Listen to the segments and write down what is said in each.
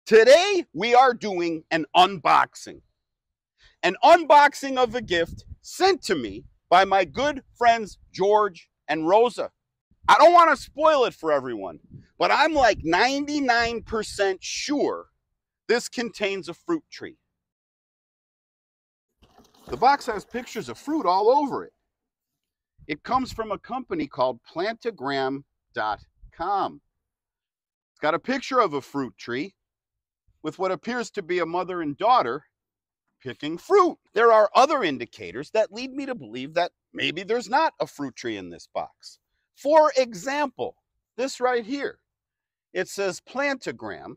Today, we are doing an unboxing. An unboxing of a gift sent to me by my good friends, George and Rosa. I don't want to spoil it for everyone, but I'm like 99% sure this contains a fruit tree. The box has pictures of fruit all over it. It comes from a company called plantagram.com. It's got a picture of a fruit tree with what appears to be a mother and daughter picking fruit. There are other indicators that lead me to believe that maybe there's not a fruit tree in this box. For example, this right here, it says plantagram,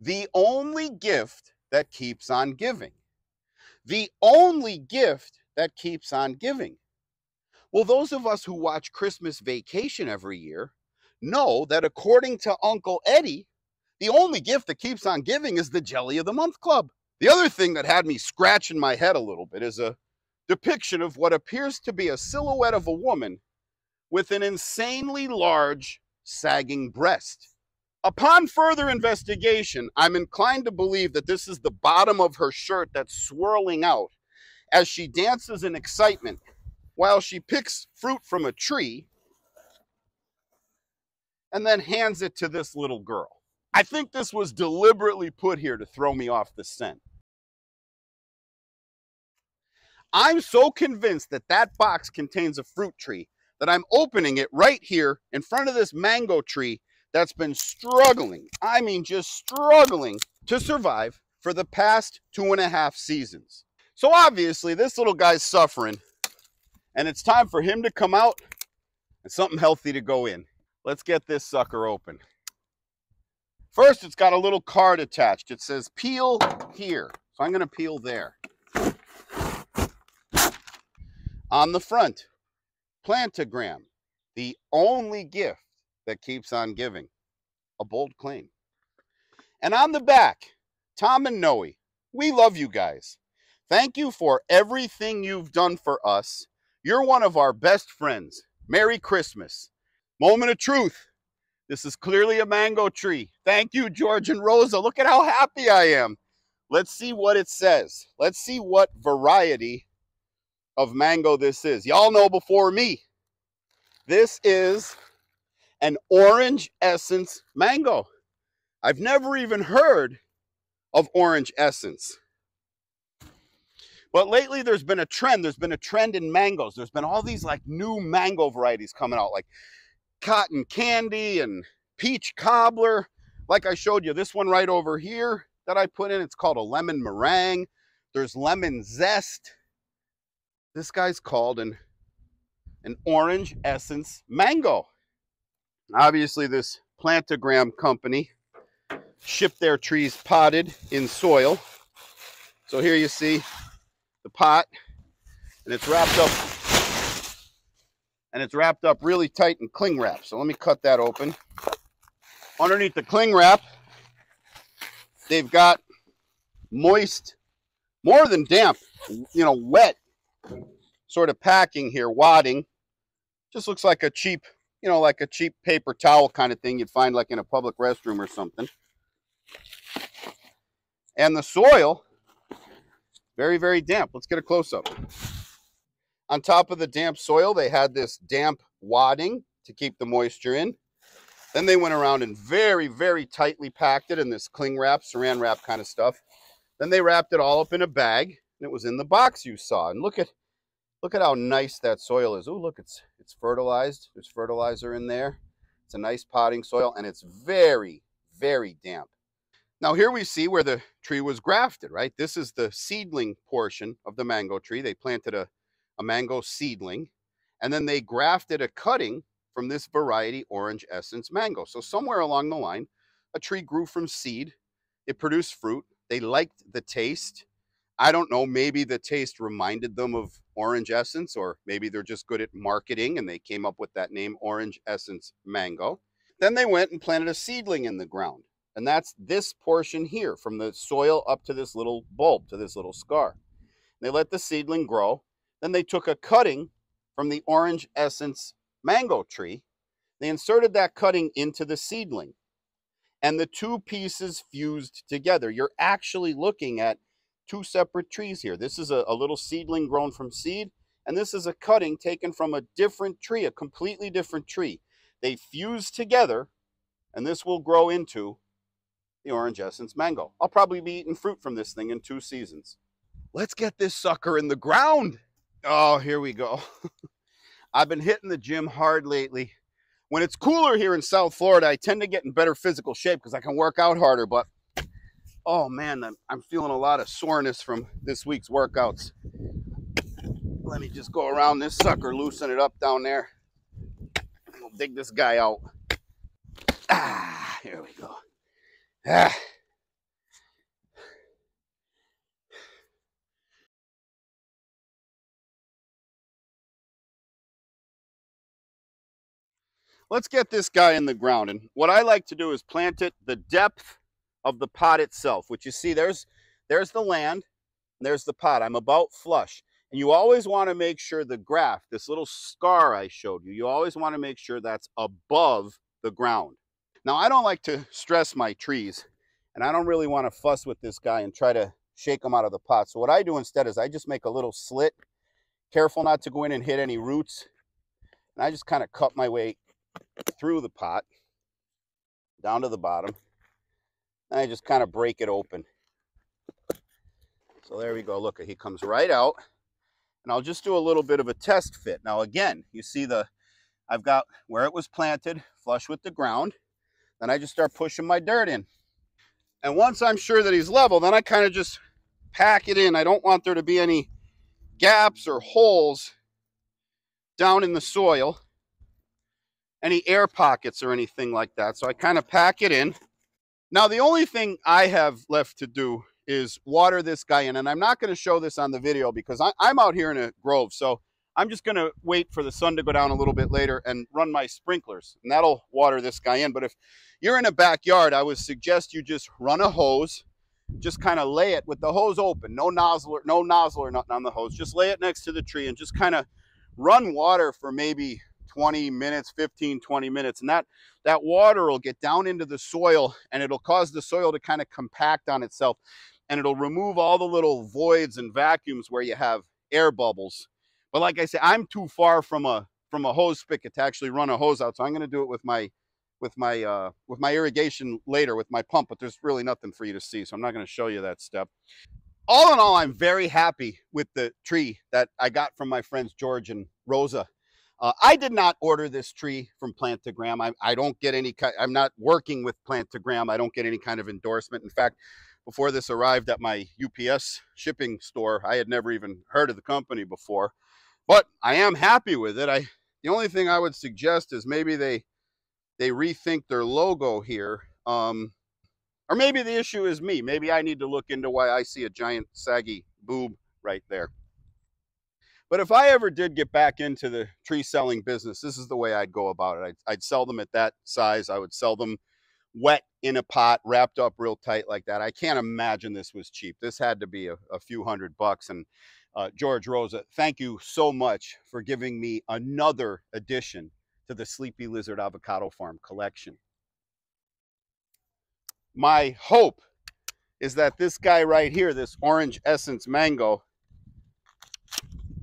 the only gift that keeps on giving. The only gift that keeps on giving. Well, those of us who watch Christmas Vacation every year know that according to Uncle Eddie, the only gift that keeps on giving is the Jelly of the Month Club. The other thing that had me scratching my head a little bit is a depiction of what appears to be a silhouette of a woman with an insanely large, sagging breast. Upon further investigation, I'm inclined to believe that this is the bottom of her shirt that's swirling out as she dances in excitement while she picks fruit from a tree and then hands it to this little girl. I think this was deliberately put here to throw me off the scent. I'm so convinced that that box contains a fruit tree that I'm opening it right here in front of this mango tree that's been struggling, I mean just struggling to survive for the past 2.5 seasons. So obviously this little guy's suffering and it's time for him to come out and something healthy to go in. Let's get this sucker open. First, it's got a little card attached. It says peel here. So I'm going to peel there. On the front, plantagram, the only gift that keeps on giving. A bold claim. And on the back, Tom and Noe, we love you guys. Thank you for everything you've done for us. You're one of our best friends. Merry Christmas. Moment of truth. This is clearly a mango tree. Thank you, George and Rosa. Look at how happy I am. Let's see what it says. Let's see what variety of mango this is. Y'all know before me, this is an orange essence mango. I've never even heard of orange essence. But lately there's been a trend. There's been a trend in mangoes. There's been all these like new mango varieties coming out, like cotton candy and peach cobbler. Like I showed you, this one right over here that I put in, it's called a lemon meringue. There's lemon zest. This guy's called an orange essence mango. Obviously this plantagram company shipped their trees potted in soil. So here you see the pot, and it's wrapped up really tight in cling wrap. So let me cut that open. Underneath the cling wrap, they've got moist, more than damp, wet sort of packing here, wadding. Just looks like a cheap, like a cheap paper towel kind of thing you'd find like in a public restroom or something. And the soil, very, very damp. Let's get a close-up. On top of the damp soil, they had this damp wadding to keep the moisture in. Then they went around and very, very tightly packed it in this cling wrap, saran wrap kind of stuff. Then they wrapped it all up in a bag, and it was in the box you saw. And look at how nice that soil is. Oh, look, it's fertilized. There's fertilizer in there. It's a nice potting soil, and it's very, very damp. Now here we see where the tree was grafted, right? This is the seedling portion of the mango tree. They planted a mango seedling, and then they grafted a cutting from this variety orange essence mango. So somewhere along the line, a tree grew from seed. It produced fruit. They liked the taste. I don't know, maybe the taste reminded them of orange essence, or maybe they're just good at marketing and they came up with that name, orange essence mango. Then they went and planted a seedling in the ground. And that's this portion here, from the soil up to this little bulb, to this little scar. They let the seedling grow. Then they took a cutting from the orange essence mango tree. They inserted that cutting into the seedling. and the two pieces fused together. You're actually looking at two separate trees here. This is a little seedling grown from seed, and this is a cutting taken from a different tree, a completely different tree. They fuse together, and this will grow into the Orange Essence mango. I'll probably be eating fruit from this thing in 2 seasons. Let's get this sucker in the ground. Oh, here we go. I've been hitting the gym hard lately. When it's cooler here in South Florida, I tend to get in better physical shape because I can work out harder. But, oh man, I'm feeling a lot of soreness from this week's workouts. Let me just go around this sucker, loosen it up down there. We'll dig this guy out. Ah, here we go. Ah. Let's get this guy in the ground. And what I like to do is plant it the depth of the pot itself, which you see there's the land, and there's the pot. I'm about flush. And you always want to make sure the graft, this little scar I showed you, you always want to make sure that's above the ground. Now, I don't like to stress my trees, and I don't really want to fuss with this guy and try to shake him out of the pot. So what I do instead is I just make a little slit, careful not to go in and hit any roots. And I just kind of cut my way through the pot, down to the bottom, and I just kind of break it open. So there we go. Look, he comes right out. And I'll just do a little bit of a test fit. Now again, you see I've got where it was planted, flush with the ground. Then I just start pushing my dirt in. And once I'm sure that he's level, then I kind of just pack it in. I don't want there to be any gaps or holes down in the soil, any air pockets or anything like that. So I kind of pack it in. Now the only thing I have left to do is water this guy in. And I'm not going to show this on the video because I'm out here in a grove. So I'm just going to wait for the sun to go down a little bit later and run my sprinklers. And that'll water this guy in. But if you're in a backyard, I would suggest you just run a hose. Just kind of lay it with the hose open. No nozzle or nothing on the hose. Just lay it next to the tree and just kind of run water for maybe 20 minutes, 15, 20 minutes. And that water will get down into the soil and it'll cause the soil to kind of compact on itself. And it'll remove all the little voids and vacuums where you have air bubbles. But like I said, I'm too far from a hose spigot to actually run a hose out. So I'm going to do it with my irrigation later with my pump, but there's really nothing for you to see. So I'm not going to show you that step. All in all, I'm very happy with the tree that I got from my friends George and Rosa. I did not order this tree from Plantogram. I don't get any, I'm not working with Plantogram. I don't get any kind of endorsement. In fact, before this arrived at my UPS shipping store, I had never even heard of the company before, but I am happy with it. The only thing I would suggest is maybe they rethink their logo here. Or maybe the issue is me. Maybe I need to look into why I see a giant saggy boob right there. But if I ever did get back into the tree selling business, this is the way I'd go about it. I'd sell them at that size. I would sell them wet in a pot, wrapped up real tight like that. I can't imagine this was cheap. This had to be a few $100. And George Rosa, thank you so much for giving me another addition to the Sleepy Lizard Avocado Farm collection. My hope is that this guy right here, this Orange Essence mango,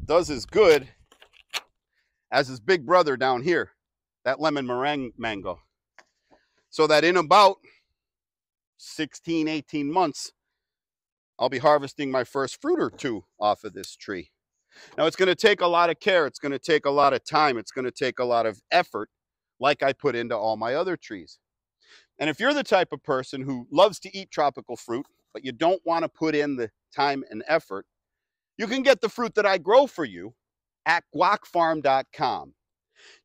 does as good as his big brother down here, that lemon meringue mango. So that in about 16, 18 months, I'll be harvesting my first fruit or two off of this tree. Now, it's going to take a lot of care. It's going to take a lot of time. It's going to take a lot of effort, like I put into all my other trees. And if you're the type of person who loves to eat tropical fruit, but you don't want to put in the time and effort, you can get the fruit that I grow for you at guacfarm.com.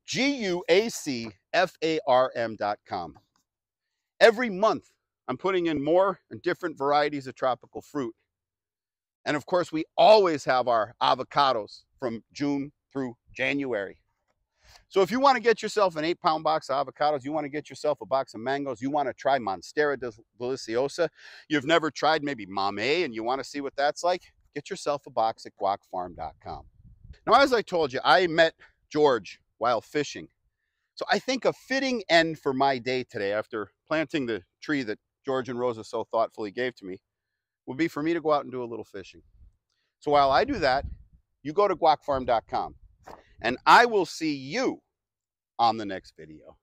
GUACFARM.com. Every month, I'm putting in more and different varieties of tropical fruit. And of course, we always have our avocados from June through January. So if you want to get yourself an 8-pound box of avocados, you want to get yourself a box of mangoes, you want to try Monstera Deliciosa, you've never tried maybe Mame and you want to see what that's like, get yourself a box at guacfarm.com. Now, as I told you, I met George while fishing. So I think a fitting end for my day today, after planting the tree that George and Rosa so thoughtfully gave to me, would be for me to go out and do a little fishing. So while I do that, you go to guacfarm.com, and I will see you on the next video.